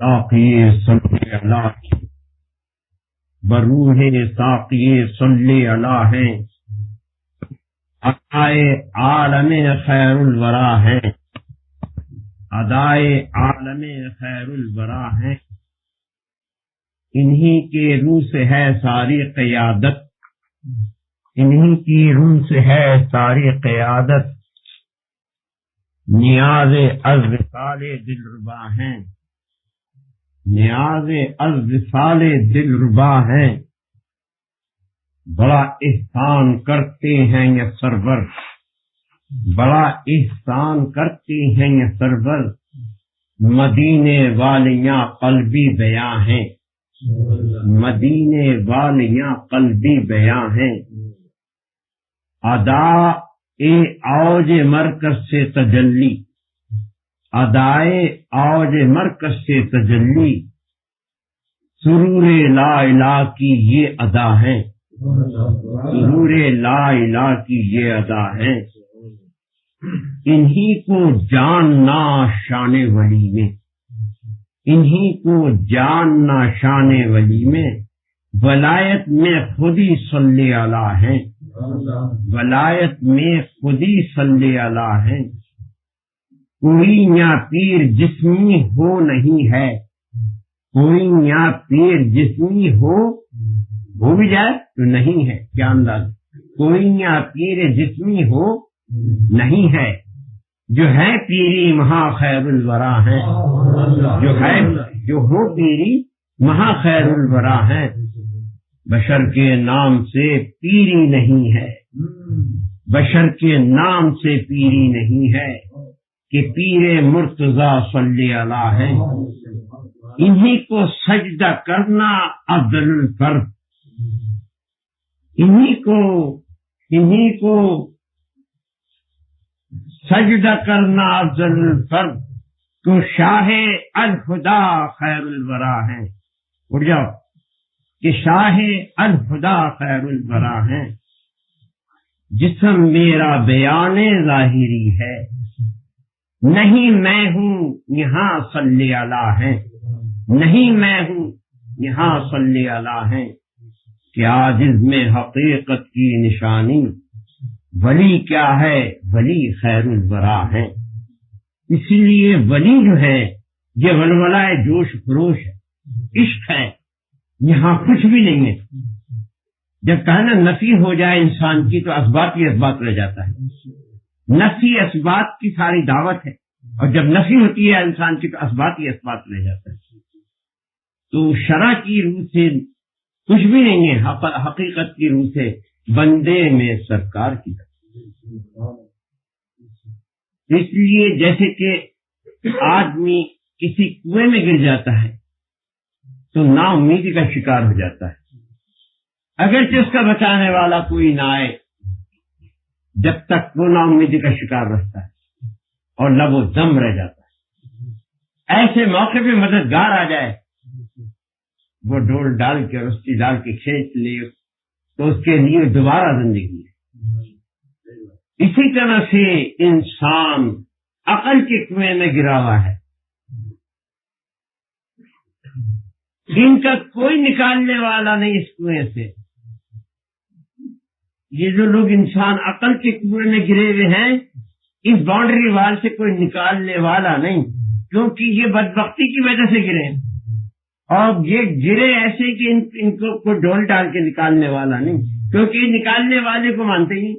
ساقی صلی اللہ بروح ساقی صلی اللہ ہیں، ادائے عالم خیر الورا ہیں، ادائے عالم خیر الورا ہیں، انہی کے روح سے ہے ساری قیادت، انہی کی روح سے ہے ساری قیادت، نیاز از وصال دل ربا ہیں، نیاز از وصال دل ربا ہیں، بڑا احسان کرتے ہیں یہ سرور، بڑا احسان کرتے ہیں یہ سرور، مدینے والیاں قلبی بیاں ہیں، مدینے والیاں قلبی بیاں ہیں، ادا اوج مرکز سے تجلی، ادائے اوج مرکز سے تجلی، سرور لا الہ کی یہ ادا ہے، سرور لا الہ کی یہ ادا ہے، انہی کو جاننا شان ولی میں، انہی کو جاننا شان ولی میں، ولایت میں خود ہی صلی اللہ ہے، ولایت میں خود ہی صلی اللہ ہے، کوئی یا پیر جسمی ہو نہیں ہے، کوئی یا پیر جسمی ہو بھی جائے تو نہیں ہے، کیا انداز، کوئی یا پیر جسمی ہو نہیں ہے، جو ہے پیری مہا خیر الورا ہے، جو ہو پیری مہا خیر الورا ہے، بشر کے نام سے پیری نہیں ہے، بشر کے نام سے پیری نہیں ہے، کہ پیر مرتضی صلی اللہ ہے، انہی کو سجدہ کرنا افضل الفرض، انہی کو سجدہ کرنا افضل الفرض، تو شاہ الخدا خیر الورا ہے، اٹھ جاؤ، کہ شاہ الخدا خیر الورا ہے، جسم میرا بیان ظاہری ہے، نہیں میں ہوں یہاں صلی اللہ ہے، نہیں میں ہوں یہاں صلی اللہ ہے، کیا جس میں حقیقت کی نشانی، ولی کیا ہے، ولی خیر الورا ہے، اسی لیے ولی جو ہے یہ ولولہ جوش خروش ہے، عشق ہے، یہاں کچھ بھی نہیں ہے، جب کہنا نفی ہو جائے انسان کی تو اسبات ہی اسبات رہ جاتا ہے، نفی اسبات کی ساری دعوت ہے، اور جب نفی ہوتی ہے انسان کی تو اسبات ہی اسبات رہ جاتا ہے، تو شرع کی روح سے کچھ بھی نہیں ہے، حقیقت کی روح سے بندے میں سرکار کی طرف، اس لیے جیسے کہ آدمی کسی کنویں میں گر جاتا ہے تو نا امیدی کا شکار ہو جاتا ہے، اگرچہ اس کا بچانے والا کوئی نہ آئے، جب تک وہ نا امیدی کا شکار رہتا ہے اور لب و دم رہ جاتا ہے، ایسے موقع پہ مددگار آ جائے، وہ ڈول ڈال کے رسی ڈال کے کھینچ لے تو اس کے لیے دوبارہ زندگی ہے۔ اسی طرح سے انسان عقل کے کنویں میں گرا ہوا ہے، ان کا کوئی نکالنے والا نہیں اس کنویں سے، یہ جو لوگ انسان عقل کے کنویں میں گرے ہوئے ہیں، اس باؤنڈری وال سے کوئی نکالنے والا نہیں، کیونکہ یہ بدبختی کی وجہ سے گرے ہیں، اور یہ گرے ایسے کہ ان کو کوئی ڈول ڈال کے نکالنے والا نہیں، کیونکہ نکالنے والے کو مانتے ہی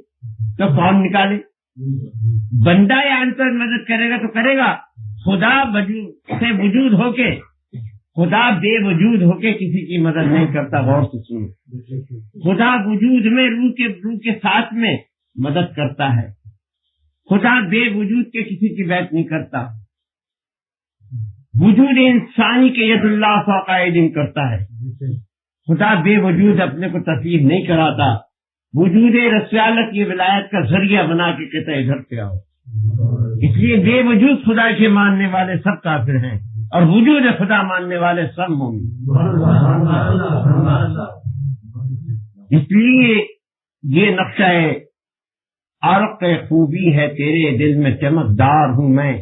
تو کون نکالے، بندہ یا انتر مدد کرے گا تو کرے گا، خدا سے وجود ہو کے، خدا بے وجود ہو کے کسی کی مدد نہیں کرتا، غور سے سنو، خدا وجود میں روح کے ساتھ میں مدد کرتا ہے، خدا بے وجود کے کسی کی بیعت نہیں کرتا، وجود انسانی کے ید اللہ فوق ایدیہم کرتا ہے، خدا بے وجود اپنے کو تسلیم نہیں کراتا، وجود رسالت کی ولایت کا ذریعہ بنا کے کہتا ہے ادھر سے آؤ، اس لیے بے وجود خدا کے ماننے والے سب کافر ہیں، اور وجود خدا ماننے والے سب مومن، اس لیے یہ نقشہ عرق خوبی ہے تیرے دل میں چمکدار ہوں میں،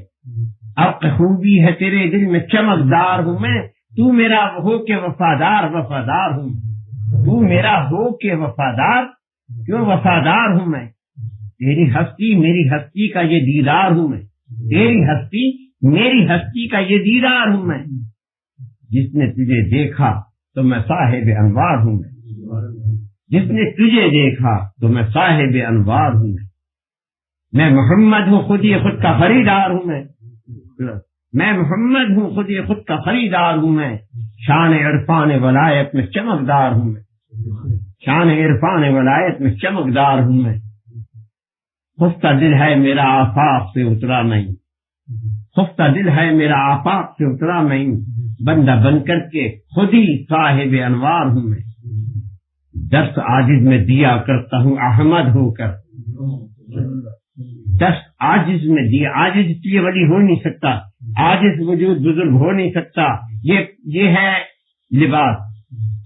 اب خوبی ہے تیرے دل میں چمکدار ہوں میں، تو میرا ہو کے وفادار وفادار ہوں، تو میرا ہو کے وفادار کیوں وفادار ہوں میں، تیری ہستی میری ہستی کا یہ دیدار ہوں میں، تیری ہستی میری ہستی کا یہ دیدار ہوں میں، جس نے تجھے دیکھا تو میں صاحب انوار ہوں میں، جس نے تجھے دیکھا تو میں صاحب انوار ہوں میں محمد ہوں خود ہی خود کا خریدار ہوں میں محمد ہوں خود ہی خود کا خریدار ہوں میں، شان عرفان ولایت میں چمکدار ہوں میں، شان عرفان ولایت میں چمکدار ہوں میں، خفتہ دل ہے میرا آفاق سے اترا نہیں، خفتہ دل ہے میرا آفاق سے اترا نہیں، بندہ بن کر کے خود ہی صاحب انوار ہوں میں، درس عاجز میں دیا کرتا ہوں احمد ہو کر، درس عاجز میں دیا، عاجز یہ ولی ہو نہیں سکتا، عاجز وجود بزرگ ہو نہیں سکتا، یہ ہے لباس،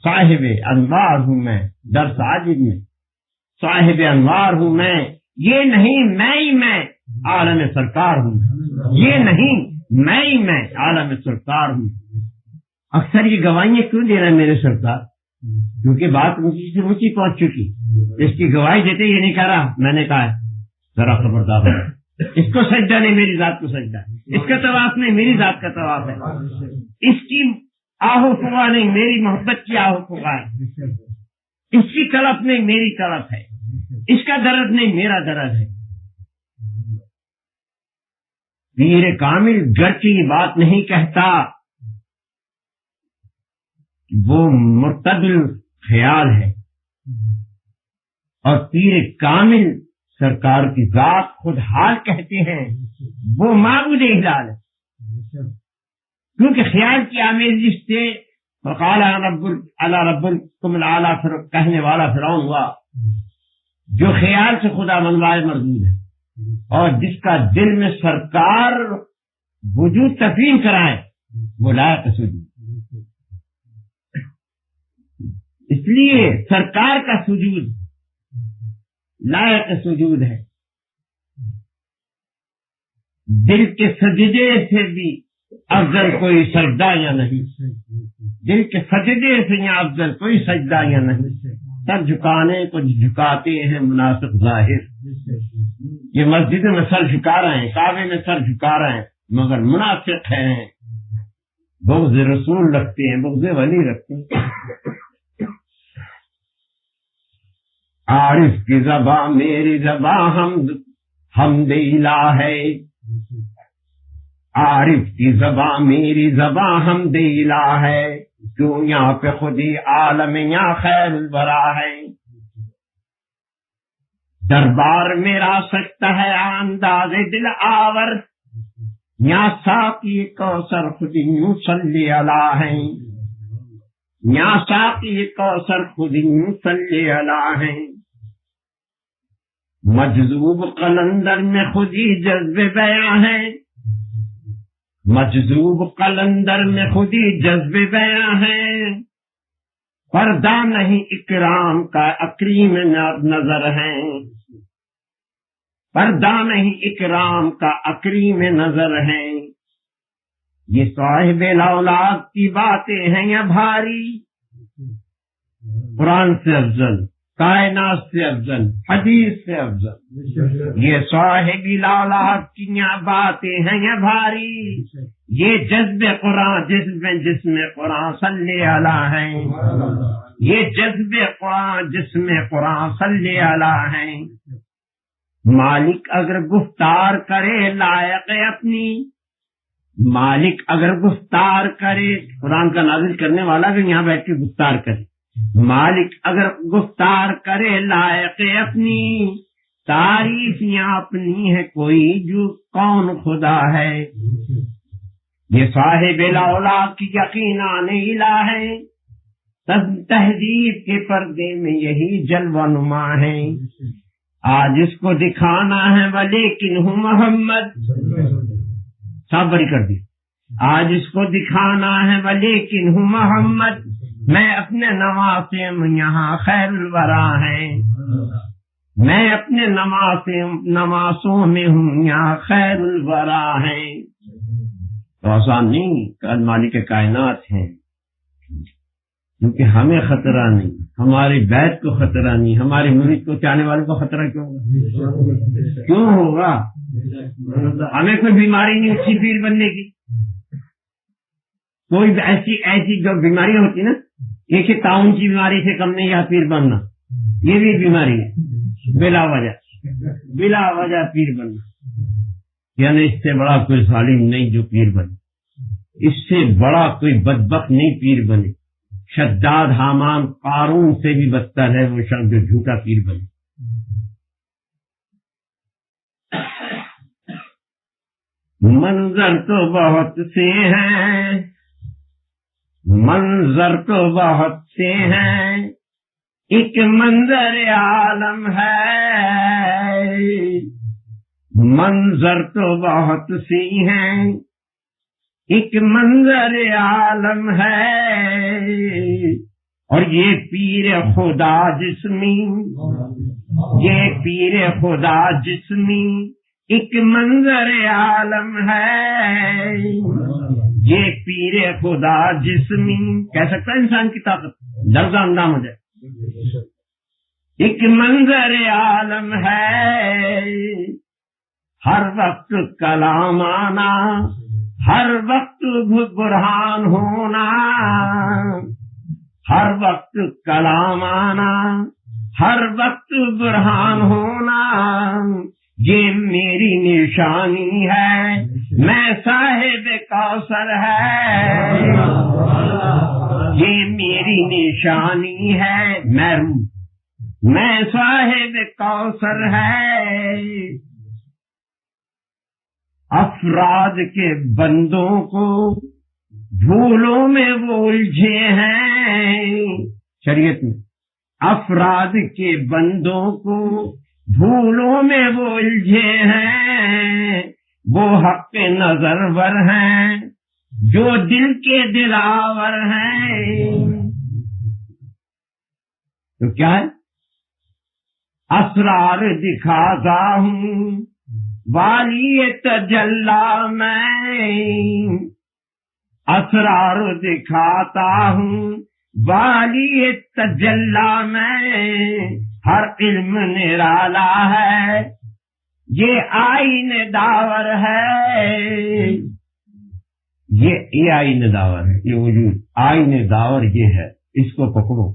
صاحب انوار ہوں میں، درس عاجز میں صاحب انوار ہوں میں، یہ نہیں میں ہی میں عالم سرکار ہوں، یہ نہیں میں ہی میں عالم سرکار ہوں۔ اکثر یہ گواہیاں کیوں دے رہے ہیں میرے سرکار؟ کیونکہ بات اونچی سے اونچی پہنچ چکی، اس کی گواہی دیتے یہ نہیں کہہ رہا میں نے کہا ہے ذرا خبردار ہے، اس کو سجدہ نہیں میری ذات کو سجدہ ہے، اس کا طواف نہیں میری ذات کا طواف ہے، اس کی آہو فغا نہیں میری محبت کی آہو فغا ہے، اس کی طرف نہیں میری طرف ہے، اس کا درد نہیں میرا درد ہے۔ پیر کامل گرچہ یہ بات نہیں کہتا، وہ مرتدل خیال ہے، اور پیر کامل سرکار کی ذات خود حال کہتے ہیں، وہ معبود ہلال ہے، کیونکہ خیال کی آمیزش سے وقال انا ربکم الاعلی کہنے والا فرعون ہوا، جو خیال سے خدا منوائے مردود ہے، اور جس کا دل میں سرکار وجود تفہیم کرائے وہ لائق سجود، اس لیے سرکار کا سجود لائق سجود ہے۔ دل کے سجدے سے بھی افضل کوئی سجدہ یا نہیں، دل کے سجدے سے یا افضل کوئی سجدہ یا نہیں، سر جھکانے کو جھکاتے ہیں منافق ظاہر، یہ مسجد میں سر جھکا رہے ہیں، کعبے میں سر جھکا رہے ہیں، مگر منافق ہیں، بغض رسول رکھتے ہیں، بغض ولی رکھتے ہیں۔ عارف کی زباں میری زباں حمد الہ ہے، عارف کی زباں میری زباں حمد الہ ہے، کیوں یہاں پہ خودی عالم یہاں خیر الورا ہے، دربار میرا سجتا ہے انداز دل آور، یہاں ساقی کوثر خودی یوں صلی اللہ ہے، یہاں ساقی کوثر خودی یوں صلی اللہ ہے، مجذوب قلندر میں خودی جذب بیاں ہے، مجذوب قلندر میں خودی جذب بیاں ہے، پردہ نہیں اکرام کا اکریم نظر ہے، پردہ نہیں اکرام کا اکریم نظر ہے، یہ صاحب الاولاد کی باتیں ہیں یا بھاری، قرآن سے افضل، کائنات سے افضل، حدیث سے افضل، یہ صاحب الاولاد کی باتیں ہیں یا بھاری، یہ جذب قرآن جس میں قرآن صلی اللہ ہے، یہ جذب قرآن جس میں قرآن صلی اللہ ہے، مالک اگر گفتار کرے لائق اپنی، مالک اگر گفتار کرے، قرآن کا نازل کرنے والا بھی یہاں بیٹھ کے گفتار کرے، مالک اگر گفتار کرے لائق اپنی، تعریف یہاں اپنی ہے کوئی جو کون خدا ہے، یہ صاحب الاولاد کی یقیناً الہ ہے، تہذیب کے پردے میں یہی جلوہ نما ہے، آج اس کو دکھانا ہے ولیکن ہوں محمد، سب بڑی کر دی، آج اس کو دکھانا ہے ولیکن ہوں محمد، میں اپنے نواسم یہاں خیر الورا ہے، میں اپنے نواسوں میں ہوں یہاں خیر الورا ہے۔ تو آسان نہیں کہ مالک کائنات ہیں، کیونکہ ہمیں خطرہ نہیں، ہماری بیت کو خطرہ نہیں، ہمارے مرید کو چاہنے والوں کو خطرہ کیوں ہوگا؟ کیوں ہوگا؟ ہمیں کوئی بیماری نہیں اچھی پیر بننے کی، کوئی ایسی جو بیماریاں ہوتی نا، ایک تعاون کی بیماری سے کم نہیں یا پیر بننا، یہ بھی بیماری ہے، بلا وجہ پیر بننا، یعنی اس سے بڑا کوئی ظالم نہیں جو پیر بنے، اس سے بڑا کوئی بدبخت نہیں پیر بنے، شداد حامان قارون سے بھی بدتر ہے وہ شخص جو جھوٹا پیر بنے۔ منظر تو بہت سے ہیں، منظر تو بہت سے ہیں، ایک منظر عالم ہے، منظر تو بہت سی ہیں، ایک منظر عالم ہے، اور یہ پیر خدا جسمی، یہ پیر خدا جسمی ایک منظر عالم ہے، یہ پیر خدا جسمی کہہ سکتا ہے انسان کی طاقت درجہ اندام ہو جائے، ایک منظر عالم ہے، ہر وقت کلام آنا، ہر وقت برہان ہونا، ہر وقت کلام آنا، ہر وقت برہان ہونا، یہ میری نشانی ہے، میں صاحب کوثر ہے، یہ میری نشانی ہے، میں صاحب کوثر ہے، افراد کے بندوں کو بھولوں میں وہ الجھے ہیں، شریعت میں افراد کے بندوں کو بھولوں میں وہ الجھے ہیں، وہ حق نظر ور ہیں جو دل کے دلاور ہیں، تو کیا ہے؟ اسرار دکھاتا ہوں والی تجلا میں، اسرار دکھاتا ہوں والی تجلا میں، ہر علم نرالا ہے یہ آئین داور ہے، یہ آئین داور ہے، یہ وجود آئین داور یہ ہے، اس کو پکڑو،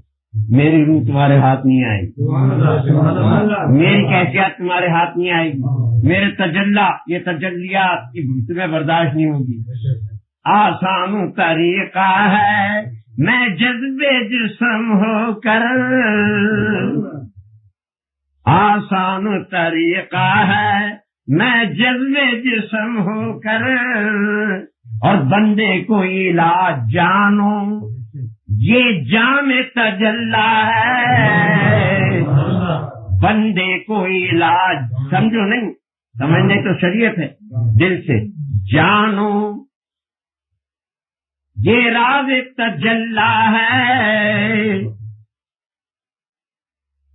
میری روح تمہارے ہاتھ نہیں آئے گی، میری کیفیت تمہارے ہاتھ نہیں آئے گی، میرے تجلا یہ تجلیات تمہیں برداشت نہیں ہوگی، آسان طریقہ ہے میں جذبے جسم ہو کر، آسان طریقہ ہے میں جذبے جسم ہو کر، اور بندے کو علاج جانو یہ جام تجلا ہے، بندے کو علاج سمجھو نہیں، سمجھنے تو شریعت ہے، دل سے جانو یہ راز تجلا ہے،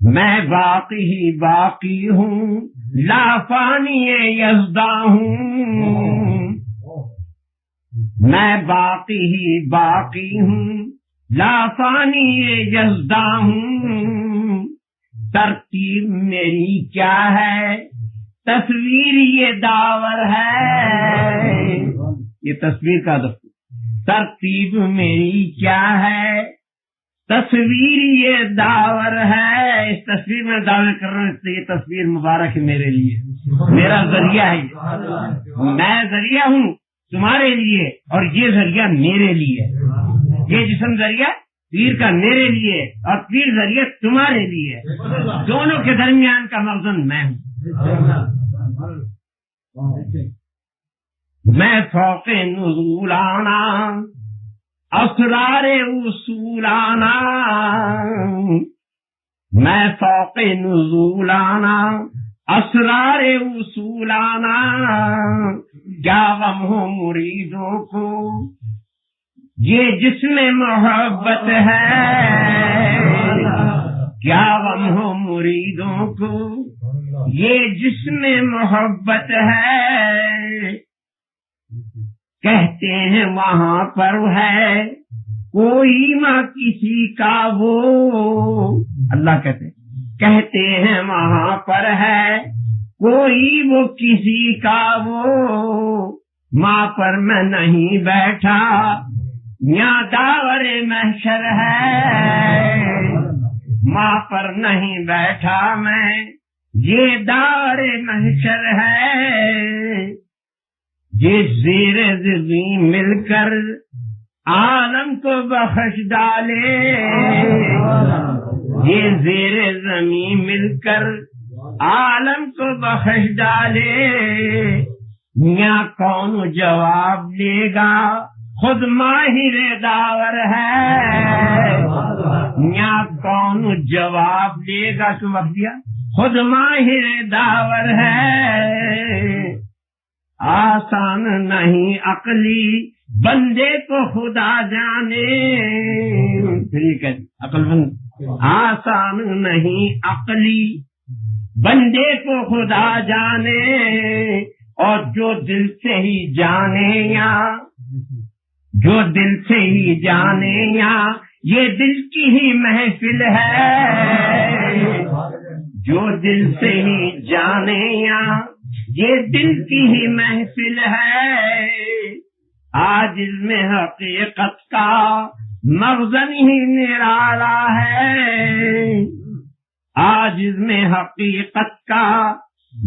میں باقی ہی باقی ہوں لا فانی یزدا ہوں، میں باقی ہی باقی ہوں لا فانی یزدا ہوں، ترتیب میری کیا ہے تصویر یہ داور ہے، یہ تصویر کا دفتر، ترتیب میری کیا ہے تصویر یہ داور ہے، اس تصویر میں دعوے کر رہا ہوں، یہ تصویر مبارک ہے میرے لیے، میرا ذریعہ ہے، میں ذریعہ ہوں تمہارے لیے اور یہ ذریعہ میرے لیے، یہ جسم ذریعہ پیر کا میرے لیے اور پیر ذریعہ تمہارے لیے، دونوں کے درمیان کا مخزن میں ہوں، میں فوق نزولانا اسرار اصولانا، میں فوق نزولانا اسرار اصولانا، کیا غم ہو مریدوں کو یہ جس میں محبت ہے، کیا غم ہو مریدوں کو یہ جس میں محبت ہے، کہتے ہیں وہاں پر ہے کوئی نہ کسی کا وہ، اللہ کہتے ہیں وہاں پر ہے کوئی وہ کسی کا وہ، ماں پر میں نہیں بیٹھا یہاں داور محشر ہے، ماں پر نہیں بیٹھا میں یہ داور محشر ہے، یہ زیر زمین مل کر عالم کو بخش ڈالے، یہ زیر زمین مل کر عالم کو بخش ڈالے، میاں کون جواب لے گا خود ماہر داور ہے، میاں کون جواب لے گا تو وقت دیا خود ماہر داور ہے، آسان نہیں عقلی بندے کو خدا جانے، پھر یہ کہتے عقل مند آسان نہیں عقلی بندے کو خدا جانے، اور جو دل سے ہی جانے یا جو دل سے ہی جانے یا یہ دل کی ہی محفل ہے، جو دل سے ہی جانے یا یہ دل کی ہی محفل ہے، آج اس میں حقیقت کا مخزن ہی نرالا ہے، آج اس میں حقیقت کا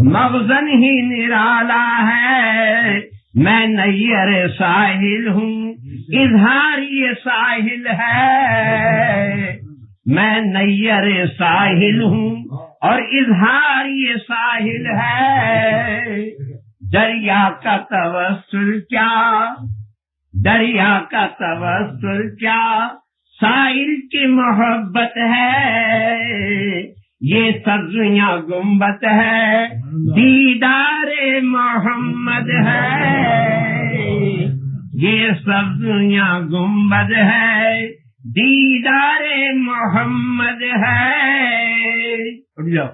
مخزن ہی نرالا ہے، میں نیر ساحل ہوں اظہار یہ ساحل ہے، میں نیر ساحل ہوں اور اظہار یہ ساحل ہے، دریا کا توسل کیا دریا کا توسل کیا ساحل کی محبت ہے، یہ سبزیاں گنبد ہے دیدار محمد ہے، یہ سبزیاں گنبد ہے دیدار محمد ہے، اٹھ جاؤ،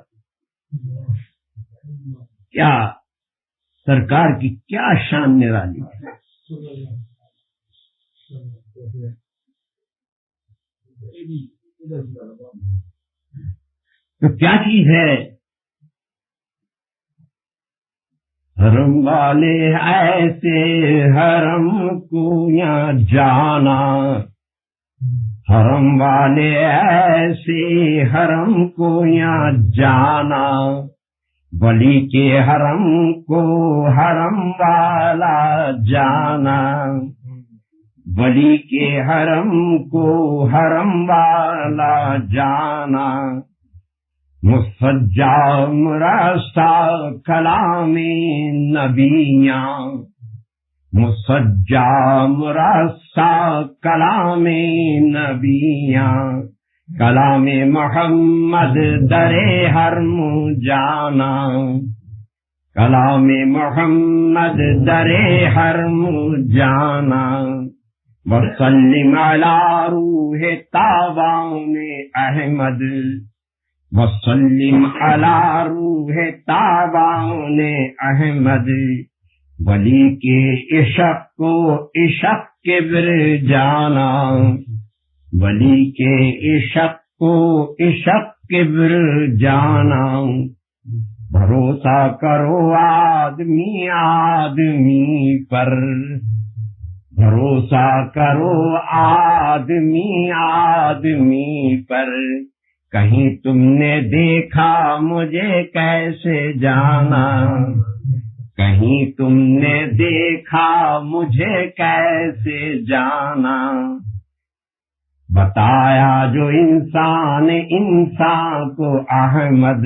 کیا سرکار کی کیا شان نرالی ہے، تو کیا چیز ہے؟ حرم والے ایسے حرم کو یہاں جانا، حرم والے ایسے حرم کو یہاں جانا، ولی کے حرم کو حرم والا جانا، ولی کے حرم کو حرم والا جانا، مسجع مرصع کلام نبیاں، مسجع مرصع کلام نبیاں، کلام محمد در حرم جانا، کلام محمد در حرم جانا، وسلم علی روح تابان احمد، وسلم علی روح تابان احمد، ولی کے عشق کو عشق کبر جانا، ولی کے عشق کو عشق کبر جانا، بھروسہ کرو آدمی آدمی پر، بھروسہ کرو آدمی آدمی پر، کہیں تم نے دیکھا مجھے کیسے جانا، کہیں تم نے دیکھا مجھے کیسے جانا، بتایا جو انسان انسان کو احمد،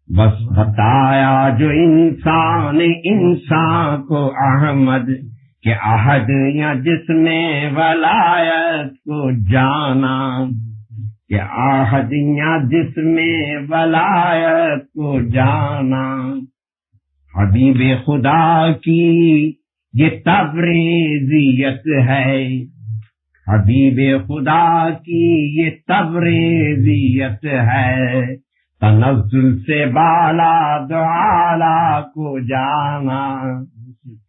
بس بتایا جو انسان انسان کو احمد، کہ عہد یا جس میں ولایت کو جانا، کہ عہد یا جس میں ولایت کو جانا، حبیب خدا کی یہ تبریزیت ہے، حبیب خدا کی یہ تبریزیت ہے، تنزل سے بالا دعالا کو جانا،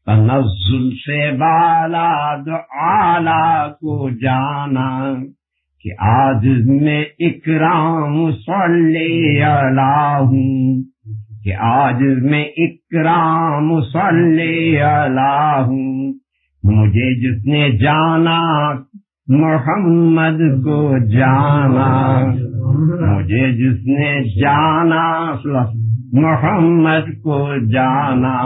تنزل سے بالا دو اعلیٰ کو جانا کہ آج میں اکرام صلی اللہ ہوں، کہ آج میں اکرام صلی اللہ ہوں، مجھے جس نے جانا محمد کو جانا، مجھے جس نے جانا محمد کو جانا،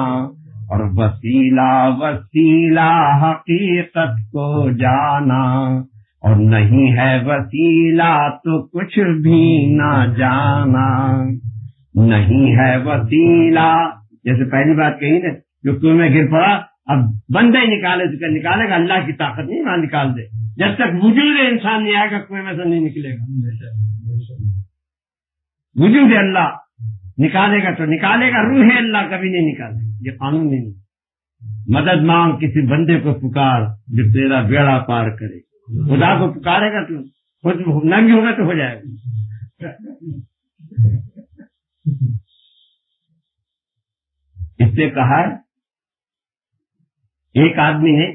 اور وسیلہ وسیلہ حقیقت کو جانا، اور نہیں ہے وسیلہ تو کچھ بھی نہ جانا، نہیں ہے وسیلہ، جیسے پہلی بات کہی نا، جو کنویں میں گر پڑا اب بندہ ہی نکالے گا، اللہ کی طاقت نہیں وہاں نکال دے، جب تک وجود انسان نہیں آئے گا کنویں میں سے نہیں نکلے گا، وجود اللہ نکالے گا تو نکالے گا، روح اللہ کبھی نہیں نکالے، یہ قانون نہیں۔ مدد مانگ کسی بندے کو پکار جو تیرا بیڑا پار کرے، خدا کو پکارے گا تو خود ننگ ہوگا تو ہو جائے گا۔ اس سے کہا ایک آدمی نے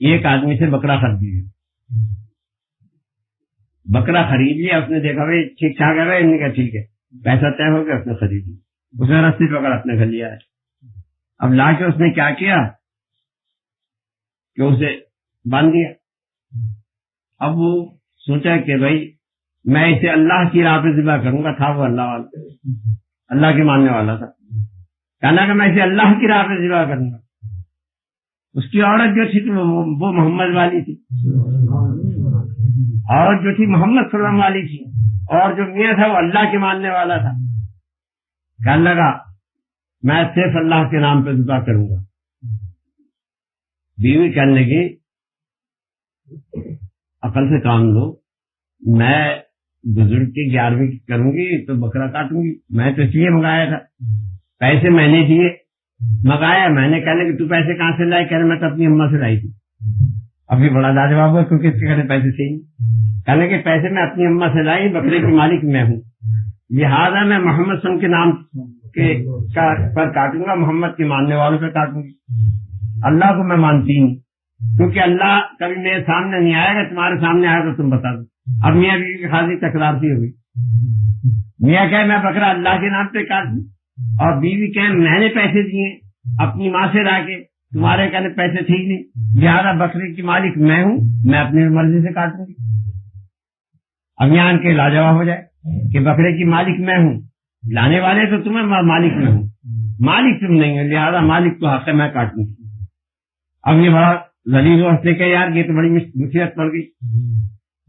ایک آدمی سے بکرا خرید لیا، بکرا خرید لیا، اس نے دیکھا بھائی ٹھیک ٹھاک ہے، انہوں نے کہا ٹھیک ہے، پیسہ طے ہو گیا، اس نے خرید لیا، اس نے رسی پکڑ اپنے گھر لیا ہے۔ اب لا کے اس نے کیا کیا کہ اسے باندھ دیا۔ اب وہ سوچا کہ بھائی میں اسے اللہ کی راہ پہ ذبح کروں گا، تھا وہ اللہ والا، اللہ کے ماننے والا تھا، کہنا کہ میں اسے اللہ کی راہ پہ ذبح کروں گا۔ اس کی عورت جو تھی وہ محمد والی تھی، اور جو تھی محمد صلی اللہ علیہ وسلم والی تھی، اور جو میاں تھا وہ اللہ کے ماننے والا تھا۔ کہنے لگا میں صرف اللہ کے نام پہ ذبح کروں گا۔ بیوی کہنے لگی عقل سے کام لو، میں بزرگ کی 11ویں کروں گی تو بکرا کاٹوں گی، میں تو اس لیے منگایا تھا، پیسے میں نے دیے، منگایا میں نے، کہنے کہ تو پیسے کہاں سے لائے؟ کہنے میں تو اپنی اماں سے لائی تھی۔ ابھی بڑا لاجواب ہوا کیونکہ اس کے کہنے پیسے سے ہی، کہنے کہ پیسے میں اپنی اماں سے لائی، بکرے کی مالک میں ہوں، لہٰذا میں محمد صلی اللہ علیہ وسلم کے نام پر کاٹوں گا، محمد کے ماننے والوں پہ کاٹوں گی، اللہ کو میں مانتی ہوں، کیونکہ اللہ کبھی میرے سامنے نہیں آئے گا، تمہارے سامنے آئے گا تم بتا دو۔ اب میاں بیوی کی خاصی تکرار سی ہوگی، میاں کہے میں بکرا اللہ کے نام پہ کاٹ دوں، اور بیوی کہے میں نے پیسے دیے اپنی ماں سے لا کے، تمہارے کہنے پیسے تھے ہی نہیں، لہٰذا بکرے کی مالک میں ہوں، میں اپنی مرضی سے کاٹوں گی۔ اب یہاں کے لاجواب ہو جائے کہ بکرے کی مالک میں ہوں، لانے والے تو تمہیں، مالک میں ہوں، مالک تم نہیں ہو، لہٰذا مالک کو حق ہے میں کاٹوں گی۔ اب یہ بڑا ذلیل ہوا، اس نے کہا یار یہ تو بڑی مصیبت پڑ گئی۔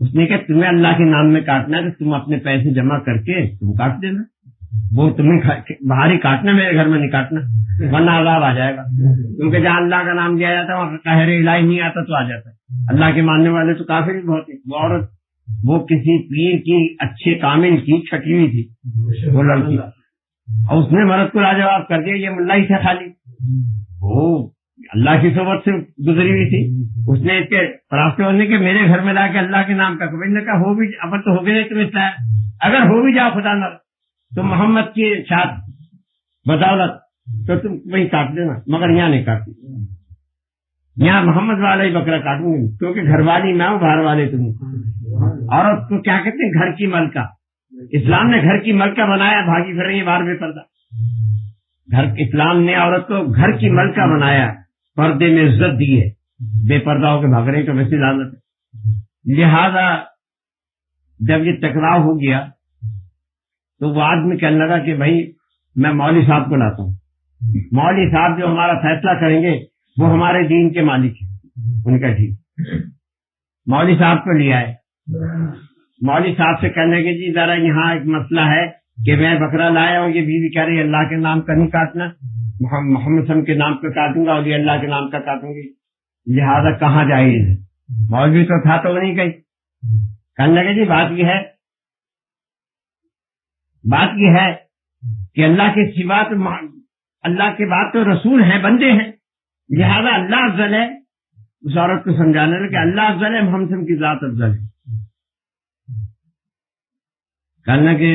اس نے کہا تمہیں اللہ کے نام میں کاٹنا ہے تو تم اپنے پیسے جمع کر کے تم کاٹ دینا، وہ تمہیں باہر ہی کاٹنا، میرے گھر میں نہیں کاٹنا، ورنہ عذاب آ جائے گا، کیونکہ جہاں اللہ کا نام لیا جاتا ہے وہاں قہر الہی نہیں آتا تو آ جاتا ہے۔ اللہ کے ماننے والے تو کافر ہی بہت ہیں۔ وہ عورت وہ کسی پیر کی اچھے کامل کی چھٹی ہوئی تھی وہ لڑکی، اور اس نے مرد کو لاجواب کر دیا یہ ملا ہی تھا خالی، وہ اللہ کی صحبت سے گزری ہوئی تھی، اس نے اس کے راستے ہونے کے میرے گھر میں لا کے اللہ کے نام کا نے کہا ہو بھی اب تو ہو بھی نہیں تمہیں چاہے، اگر ہو بھی جاؤ خدا نہ تو محمد کی ساتھ بدولت تو تم وہی کاٹ دینا، مگر یہاں نہیں کاٹتی، یہاں محمد والا ہی بکرا کاٹوں گی، کیونکہ گھر والی میں ہوں، باہر والے تم۔ عورت کو کیا کہتے ہیں؟ گھر کی ملکہ، اسلام نے گھر کی ملکہ بنایا، بھاگی پھر رہی ہے باہر بے پردہ، اسلام نے عورت کو گھر کی ملکہ بنایا، پردے میں عزت دی ہے، بے پردہ ہو کے بھاگ رہے تو ویسی لعنت ہے۔ لہذا جب یہ ٹکراؤ ہو گیا تو وہ آدمی کہنے لگا کہ بھائی میں مولوی صاحب کو لاتا ہوں، مولوی صاحب جو ہمارا فیصلہ کریں گے وہ ہمارے دین کے مالک ہیں۔ ان کا ٹھیک، مولوی صاحب کو لیا ہے، مولوی صاحب سے کہنے کے جی ذرا یہاں ایک مسئلہ ہے کہ میں بکرا لایا ہوں، یہ بیوی کہہ رہی ہے اللہ کے نام کا نہیں کاٹنا، محمد صلی اللہ علیہ وسلم کے نام کا کاٹوں گا، اور یہ اللہ کے نام کا کاٹوں گی، لہٰذا کہاں جائز ہے؟ مولوی تو تھا تو وہ نہیں گئی، کہنے لگے جی بات یہ ہے کہ اللہ کے سوا تو اللہ کے بعد تو رسول ہیں، بندے ہیں، لہذا اللہ افضل ہے۔ اس عورت کو سمجھانے لگے کہ اللہ افضل ہے، محمد صلی اللہ علیہ وسلم کی ذات افضل ہے۔ کہنے کہ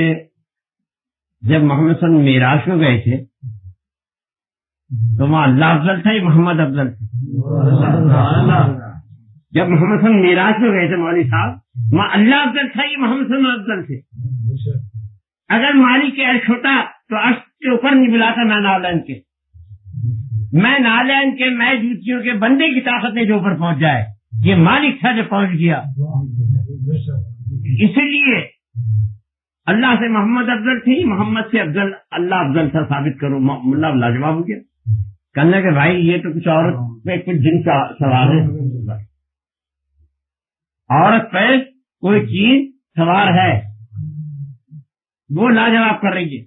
جب محمد صلی اللہ علیہ وسلم معراج کو گئے تھے تو وہاں اللہ افضل تھا یا محمد افضل تھا؟ جب محمد صلی اللہ علیہ وسلم معراج میں گئے تھے مولوی صاحب، وہاں اللہ افضل تھا یا محمد صلی اللہ علیہ وسلم افضل تھے؟ اگر مالک عرش ہوتا تو عرش کے اوپر نہیں بلاتا میں نالین کے، میں نالین کے، میں جوتیوں کے بندے کی طاقت نے جو اوپر پہنچ جائے، یہ مالک تھا جو پہنچ گیا. اسی لیے اللہ سے محمد افضل تھی، محمد سے افضل اللہ افضل تھا، ثابت کرو. ملا لاجواب ہو گیا. کہنے کہ بھائی یہ تو کچھ عورت پہ کچھ جن کا سوال ہے، عورت پہ کوئی چیز سوار ہے، وہ لاجواب کر رہی ہے.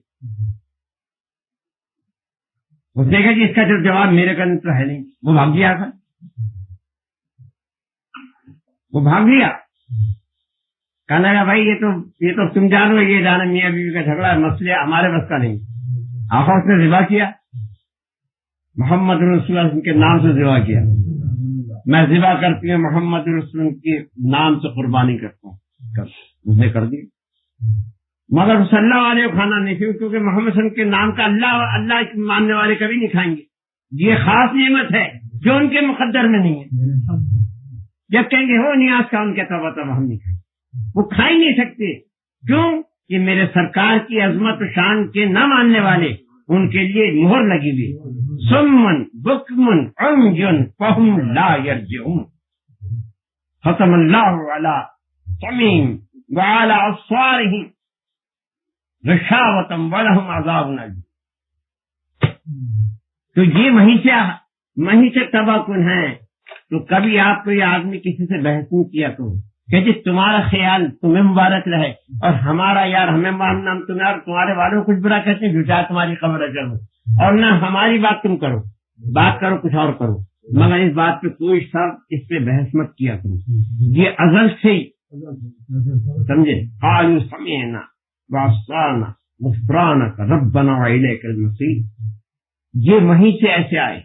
اس نے کہا کہ اس کا جو جواب میرے کرنے تو ہے نہیں. وہ بھاگ گیا تھا، وہ بھاگ گیا. کہنے لگا بھائی یہ تو تم جانو، یہ جانا میاں بیوی کا جھگڑا ہے، مسئلہ ہمارے بس کا نہیں. آخر اس نے ذبح کیا، محمد رسول اللہ کے نام سے ذبح کیا. میں ذبح کرتی ہوں محمد رسول اللہ کے نام سے قربانی کرتا ہوں. اس نے کر دی، مگر صلی اللہ علیہ کھانا نہیں تھی، کیونکہ محمد صلی اللہ علیہ وسلم کے نام کا اللہ ماننے والے کبھی نہیں کھائیں گے. یہ خاص نعمت ہے جو ان کے مقدر میں نہیں ہے. جب کہیں گے ہو نیاز کا ان کے تب ہم نہیں کھائیں، وہ کھا ہی نہیں سکتے. کیوں کہ میرے سرکار کی عظمت و شان کے نہ ماننے والے، ان کے لیے مہر لگی ہوئی، سمن بکمن عمجن فہم لا یرجعون. ختم اللہ علی سمعہم وعلی ابصارہم غشاوۃ ولہم عذاب علیم. تو یہ وہیں سے تباہ کن ہے. تو کبھی آپ کو یہ آدمی کسی سے بحث نہیں کیا کرو کہ جی تمہارا خیال تمہیں مبارک رہے اور ہمارا یار ہمیں ماننا، تمہیں اور تمہارے والوں کو کچھ برا کہتے ہیں، جھوٹا تمہاری خبر کرو، اور نہ ہماری بات تم کرو، بات کرو کچھ اور کرو، مگر اس بات پہ کوئی شرط اس پہ بحث مت کیا کرو. یہ ازل سے ہی سمجھے. قالوا سمعنا وعصانا غفرانک ربنا والیک المصیر. یہ وہیں سے ایسے آئے.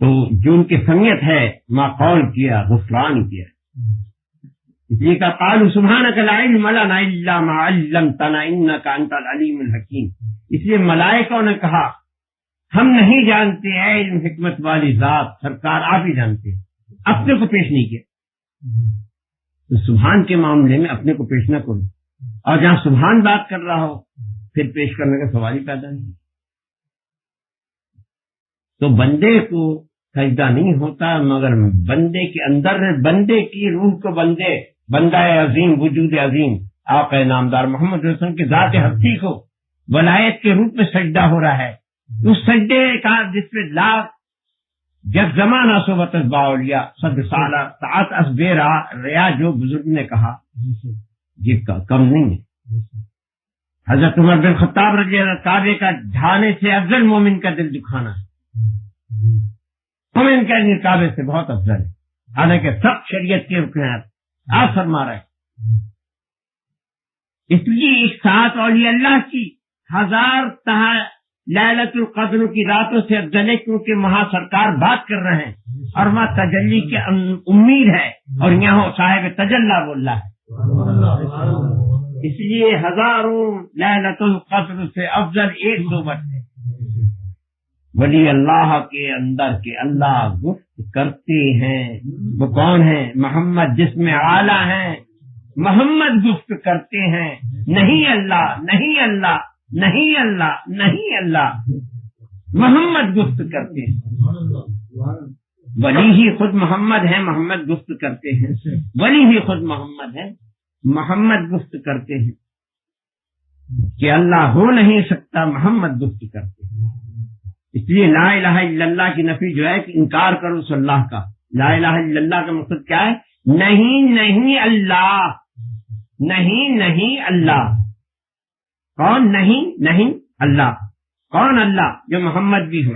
تو جو ان کی سمیت ہے ما قول کیا، غفران کیا. اس لیے کہ قالوا سبحانک لا علم لنا الا ما علمتنا انک انت العلیم الحکیم. اس لیے ملائکوں نے کہا ہم نہیں جانتے اے علم حکمت والی ذات، سرکار آپ ہی جانتے ہیں. اپنے کو پیش نہیں کیا. تو سبحان کے معاملے میں اپنے کو پیش نہ کرو، اور جہاں سبحان بات کر رہا ہو پھر پیش کرنے کا سوال ہی پیدا نہیں. تو بندے کو سجدہ نہیں ہوتا مگر بندے کے اندر، بندے کی روح کو بندہ عظیم، وجود عظیم آقا نامدار محمد رسول اللہ کی ذات ہستی کو ولایت کے روپ میں سجدہ ہو رہا ہے. اس سجدے کا جس میں لاکھ جب زمانہ صحبت باولیا صد سالہ ساعت اسبے ریا، جو بزرگ نے کہا یہ کم نہیں ہے. حضرت عمر بن خطاب رضی اللہ کعبے کا ڈھانے سے افضل مومن کا دل دکھانا ہے. مومن کا دل کعبے سے بہت افضل ہے، حالانکہ سب شریعت کے رکنات آپ فرما رہے. اس لیے ایک ساتھ اولیاء اللہ کی 1000 لیلۃ القدر کی راتوں سے افضل ہے، کیونکہ وہاں سرکار بات کر رہے ہیں اور وہاں تجلی کی امید ہے، اور یہاں صاحب تجلی بول رہا ہے. اس لیے 1000 لیلۃ القدر سے افضل ایک صحبت ہے. ولی اللہ کے اندر کے اللہ گفت کرتے ہیں، وہ کون ہیں؟ محمد، جس میں اعلیٰ ہیں. محمد گفت کرتے ہیں، نہیں اللہ، نہیں اللہ، نہیں اللہ، نہیں اللہ. محمد گفت کرتے ہیں. ولی ہی خود محمد ہے، محمد گفت کرتے ہیں. ولی ہی خود محمد ہے، محمد گفت کرتے ہیں. کہ اللہ ہو نہیں سکتا، محمد گفت کرتے ہیں. اس لیے لا الہ الا اللہ کی نفی جو ہے کہ انکار کرو اس اللہ کا. لا الہ الا اللہ کا مقصد کیا ہے؟ نہیں نہیں اللہ، نہیں نہیں اللہ. کون نہیں نہیں اللہ؟ کون اللہ؟ جو محمد بھی ہو،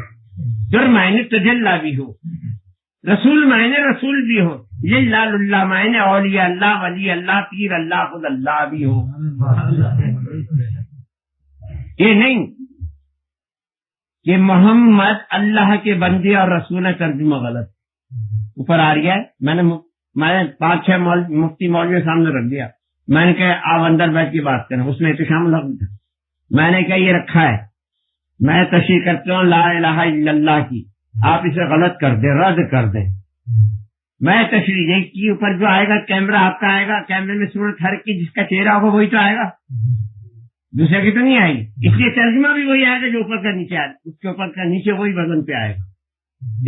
در معنی تجلی بھی ہو، رسول معنی رسول بھی ہو، جلال اللہ معنی اولیاء اللہ، ولی اللہ، پیر اللہ، خود اللہ بھی ہو. یہ نہیں کہ محمد اللہ کے بندے اور رسول ہے، ترجمہ غلط اوپر آ رہا ہے. میں نے 5-6 مفتی مولوی سامنے رکھ دیا. میں نے کہا آپ اندر بیٹھ کے بات کریں، اس میں احتشام الحق تھا. میں نے کہا یہ رکھا ہے، میں تشریح کرتا ہوں لا الہ الا اللہ کی، آپ اسے غلط کر دیں، رد کر دیں. میں تشریح کی اوپر جو آئے گا کیمرہ آپ کا آئے گا، کیمرے میں صورت ہر کی جس کا چہرہ ہوگا وہی تو آئے گا، دوسرے کی تو نہیں آئے گی. اس لیے ترجمہ بھی وہی آئے گا جو اوپر کا نیچے آئے گا، اس کے اوپر کا نیچے وہی وزن پہ آئے گا.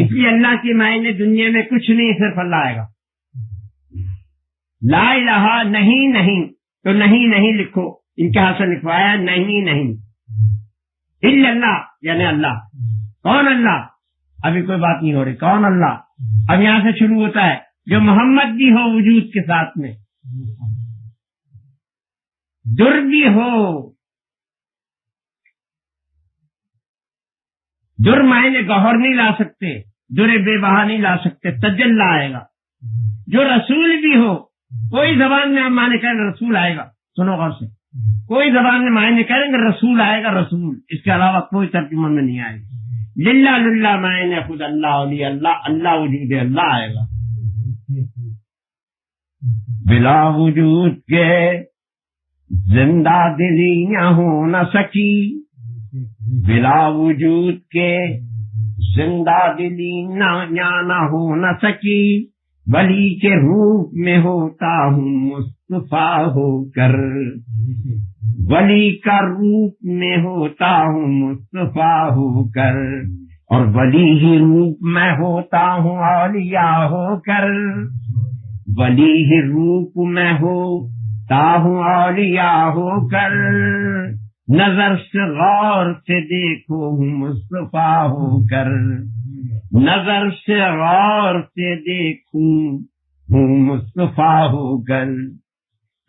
اس لیے اللہ کی معنی دنیا میں کچھ نہیں، صرف اللہ آئے گا. لا الہ نہیں نہیں تو نہیں نہیں لکھو، ان کے ہاتھ سے لکھوایا نہیں نہیں، الا اللہ یعنی اللہ. کون اللہ؟ ابھی کوئی بات نہیں ہو رہی. کون اللہ؟ اب یہاں سے شروع ہوتا ہے جو محمد بھی ہو وجود کے ساتھ میں، در بھی ہو، در معنی گوہر نہیں لا سکتے، در بے بہا نہیں لا سکتے، تجلا آئے گا. جو رسول بھی ہو، کوئی زبان میں آپ معنی کریں گے رسول آئے گا. سنو غور سے، کوئی زبان میں معنی کریں گے رسول آئے گا، رسول، اس کے علاوہ کوئی ترجمہ میں نہیں آئے گا. للہ للہ معنی خود اللہ علی اللہ، اللہ وجود اللہ آئے گا. بلا وجود کے زندہ دلیاں ہو نہ سکی، بلا وجود کے زندہ دلیاں نہ ہو نہ سکی، ولی کے روپ میں ہوتا ہوں مصطفیٰ ہو کر، ولی کا روپ میں ہوتا ہوں مصطفیٰ ہو کر، اور ولی ہی روپ میں ہوتا ہوں اولیاء ہو کر، ولی ہی روپ میں ہوتا ہوں اولیاء ہو کر، نظر سے غور سے دیکھو ہوں مصطفیٰ ہو کر، نظر سے غور سے دیکھوں ہوں مصطفیٰ ہو کر.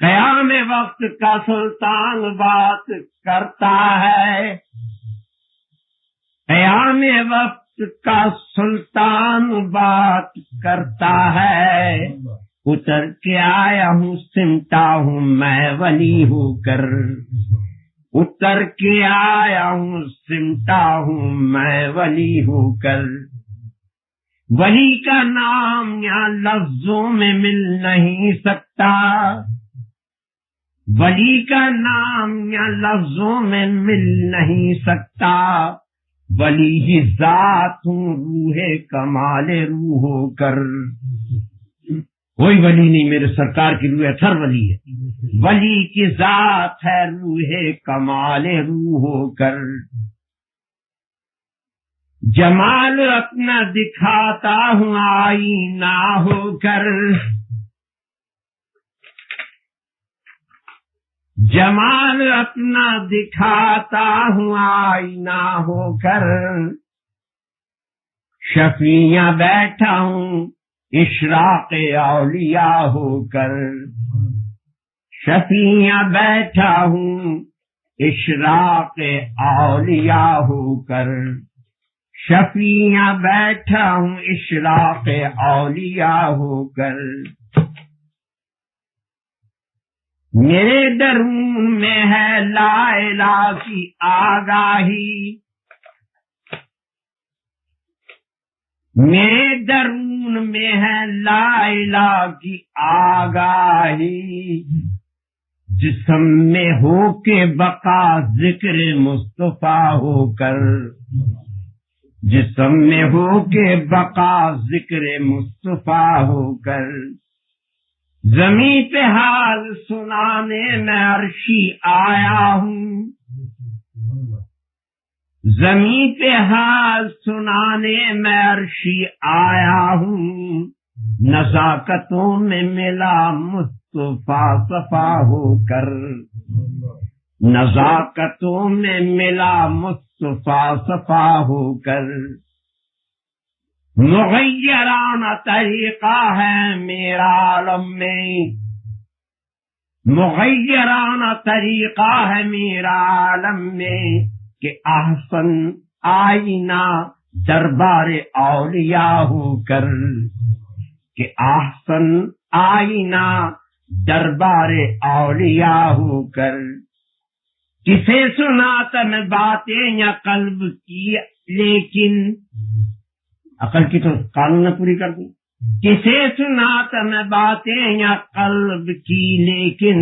قیام وقت کا سلطان بات کرتا ہے، قیام وقت کا سلطان بات کرتا ہے، اتر کے آیا ہوں سمٹا ہوں میں ولی ہو کر، اتر کے آیا ہوں سمٹا ہوں میں ولی ہو کر. ولی کا نام یہاں لفظوں میں مل نہیں سکتا، ولی کا نام یہاں لفظوں میں مل نہیں سکتا، ولی ہی ذات ہوں روح کمال روح ہو کر. کوئی ولی نہیں، میرے سرکار کی روح اثر ولی ہے، ولی کی ذات ہے روح کمال روح ہو کر. جمال اپنا دکھاتا ہوں آئینہ ہو کر، جمال اپنا دکھاتا ہوں آئینہ ہو کر، شفیع بیٹھا ہوں اشراق اولیاء ہو کر، شفیع بیٹھا ہوں اشراق اولیاء ہو کر، شفیع بیٹھا ہوں اشراق اولیاء ہو کر. میرے درون میں ہے لا الہ کی آگاہی، میرے درون میں ہے لا الہ کی آگاہی، جسم میں ہو کے بقا ذکر مصطفیٰ ہو کر، جسم میں ہو کے بقا ذکر مصطفیٰ ہو کر. زمین پہ حال سنانے میں عرشی آیا ہوں، زمین پہ حال سنانے میں عرشی آیا ہوں، نزاکتوں میں ملا مصطفیٰ صفا ہو کر، نزاکتوں میں ملا مصطفیٰ صفا ہو کر. مغیرانہ طریقہ ہے میرا عالم میں، مغیرانہ طریقہ ہے میرا عالم میں، کہ احسن آئینہ دربار اولیاء ہو کر، کہ احسن آئینہ دربار اولیاء ہو کر. کسے سناتا میں باتیں یا قلب کی، لیکن عقل کی تو قانون نے پوری کر دی. کسے سناتا میں باتیں یا قلب کی، لیکن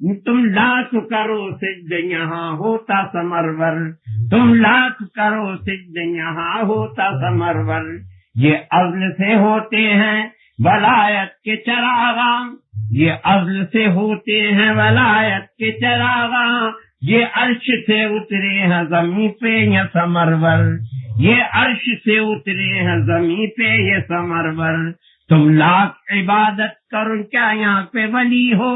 تم لاکھ کرو سجدے یہاں ہوتا سمرور، تم لاکھ کرو سجدے یہاں ہوتا سمرور، یہ عزل سے ہوتے ہیں ولایت کے چراغاں، یہ عزل سے ہوتے ہیں ولایت کے چراغاں، یہ عرش سے اترے ہیں زمین پہ یہ سمرور، یہ عرش سے اترے ہیں زمین پہ یہ سمرور، تم لاکھ عبادت کرو کیا یہاں پہ ولی ہو،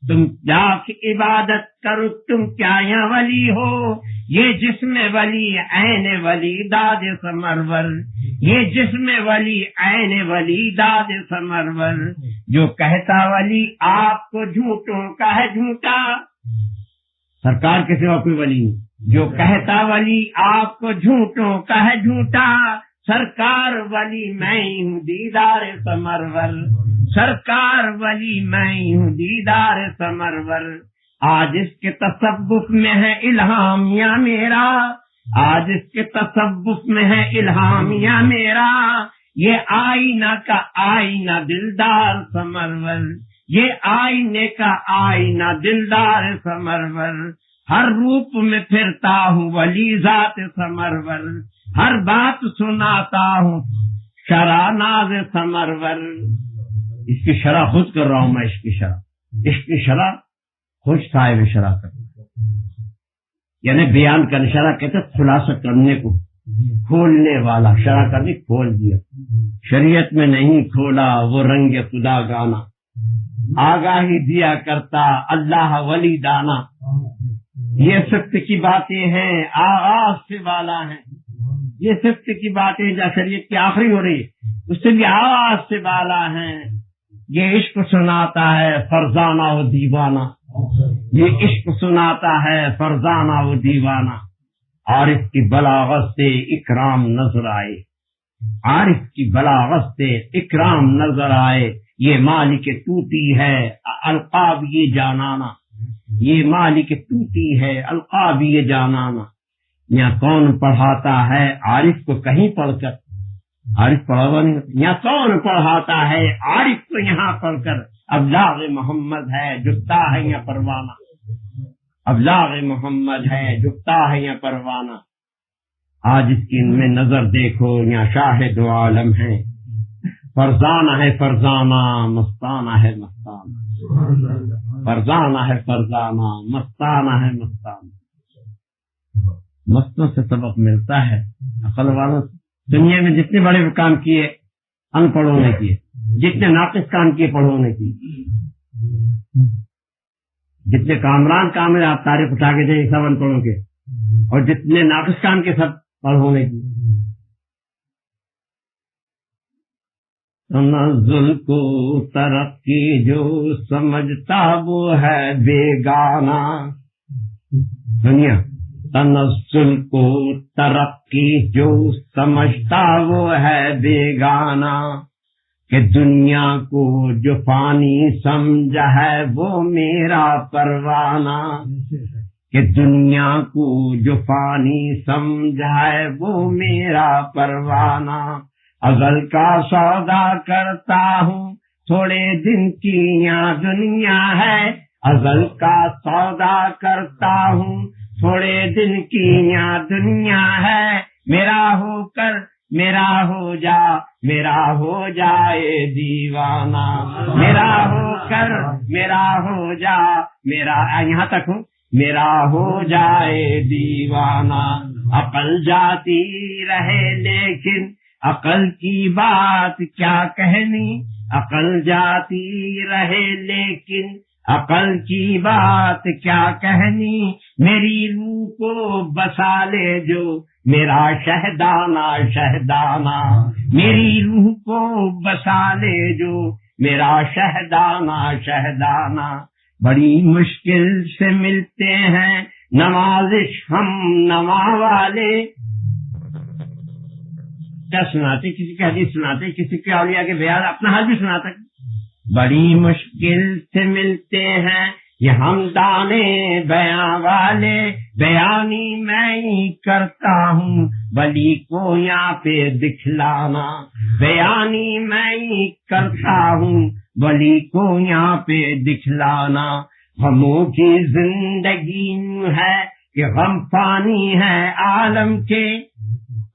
تم لاکھ عبادت کرو تم کیا یہاں ولی ہو، یہ جسم ولی عین ولی داد سمرور، یہ جسم ولی عین ولی داد سمرور، جو کہتا ولی آپ کو جھوٹوں کا ہے جھوٹا، سرکار کے سوا کوئی ولی نہیں، جو کہتا ولی آپ کو جھوٹوں کا ہے جھوٹا، سرکار ولی میں ہوں دیدار سمرور، سرکار ولی میں ہوں دیدار سمرور، آج اس کے تصوف میں ہے الہام یا میرا، آج اس کے تصوف میں ہے الہام یا میرا، یہ آئینہ کا آئینہ دلدار سمرور، یہ آئینے کا آئینہ دلدار سمرور، ہر روپ میں پھرتا ہوں ولی ذات سمرور، ہر بات سناتا ہوں شرح ناز سمرور، اس کی شرح خود کر رہا ہوں میں، عشق کی شرح خود صاحب شرح کر، یعنی بیان کرنے، شرح کہتے خلاصہ کرنے کو، کھولنے والا، شرح کرنے کھول دیا، شریعت میں نہیں کھولا وہ رنگ خدا گانا، آگاہی دیا کرتا اللہ ولی دانا، یہ صفت کی باتیں ہیں آغاز سے والا ہیں، یہ صفت کی باتیں جو شریعت کی آخری ہو رہی ہے اس سے بھی آغاز سے والا ہیں، یہ عشق سناتا ہے فرزانہ و دیوانہ، یہ عشق سناتا ہے فرزانہ و دیوانہ، عارف کی بلاغت سے اکرام نظر آئے، عارف کی بلاغت سے اکرام نظر آئے، یہ مالک طوطی ہے القاب یہ جانانا، یہ مالک طوطی ہے القاب یہ جانانا، یہاں کون پڑھاتا ہے عارف کو کہیں پڑھ کر، عارف پڑھا ہوا نہیں، یہاں کون پڑھاتا ہے عارف کو یہاں پڑھ کر، ابلاغ محمد ہے جھکتا ہے یا پروانہ، ابلاغ محمد ہے جھکتا ہے یا پروانہ، آج اس کی ان میں نظر دیکھو یہاں شاہد و عالم ہے، فرزانہ ہے فرزانہ مستانہ ہے مستانہ، فرزانہ ہے فرزانہ مستانہ ہے مستانہ، مستوں سے سبق ملتا ہے، عقل والوں سے، دنیا میں جتنے بڑے کام کیے ان پڑھوں نے کیے، جتنے ناقص کام کیے پڑھوں نے کیے، جتنے کامران کامیاب تاریخ اٹھا کے تھے سب ان پڑھوں کے، اور جتنے ناقص کام کے سب پڑھوں نے کیے۔ تنزل کو ترقی جو سمجھتا وہ ہے بیگانہ، دنیا تنزل کو ترقی جو سمجھتا وہ ہے بیگانہ، کہ دنیا کو جو فانی سمجھا ہے وہ میرا پروانہ، کہ دنیا کو جو فانی سمجھا ہے وہ میرا پروانہ، ازل کا سودا کرتا ہوں تھوڑے دن کی یہاں دنیا ہے، ازل کا سودا کرتا ہوں تھوڑے دن کی یہاں دنیا ہے، میرا ہو کر میرا ہو جا میرا ہو جائے دیوانہ، میرا ہو کر میرا ہو جا میرا، یہاں تک ہوں، میرا ہو جائے دیوانہ، عقل جاتی رہے لیکن عقل کی بات کیا کہنی، عقل جاتی رہے لیکن عقل کی بات کیا کہنی، میری روح کو بسا لے جو میرا شہدانہ شہدانہ، میری روح کو بسا لے جو میرا شہدانہ شہدانہ، بڑی مشکل سے ملتے ہیں نوازش ہم نوا والے، کیا سناتے، کسی کی حدیث سناتے، کسی کے اولیاء کے بیان، اپنا حال بھی سناتے، بڑی مشکل سے ملتے ہیں یہ ہم دانے بیان والے، بیانی میں ہی کرتا ہوں ولی کو یہاں پہ دکھلانا، بیانی میں ہی کرتا ہوں ولی کو یہاں پہ دکھلانا، غموں کی زندگی ہے کہ غم فانی ہے عالم کے،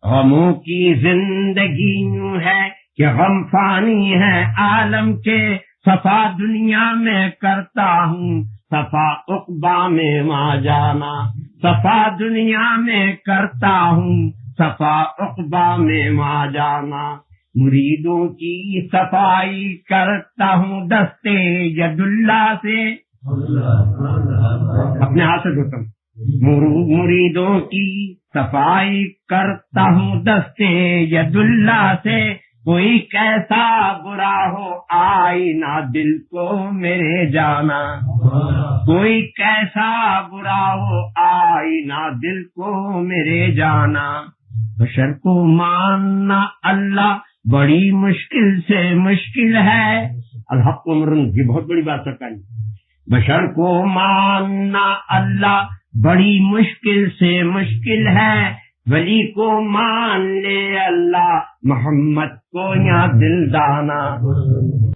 غموں کی زندگی ہے کہ غم فانی ہے عالم کے، صفا دنیا میں کرتا ہوں صفا عقبا میں ماں جانا، صفا دنیا میں کرتا ہوں صفا عقبا میں ماں جانا، مریدوں کی صفائی کرتا ہوں دستے ید اللہ سے، اپنے ہاتھ سے دھوتا ہوں، مریدوں کی صفائی کرتا ہوں دستے ید اللہ سے، کوئی کیسا برا ہو آئینہ دل کو میرے جانا، کوئی کیسا برا ہو آئینہ دل کو میرے جانا، بشر کو ماننا اللہ بڑی مشکل سے مشکل ہے، الحق عمرن یہ بہت بڑی بات سرکاری، بشر کو ماننا اللہ بڑی مشکل سے مشکل ہے، ولی کو مان لے اللہ محمد کو یا دل دانا۔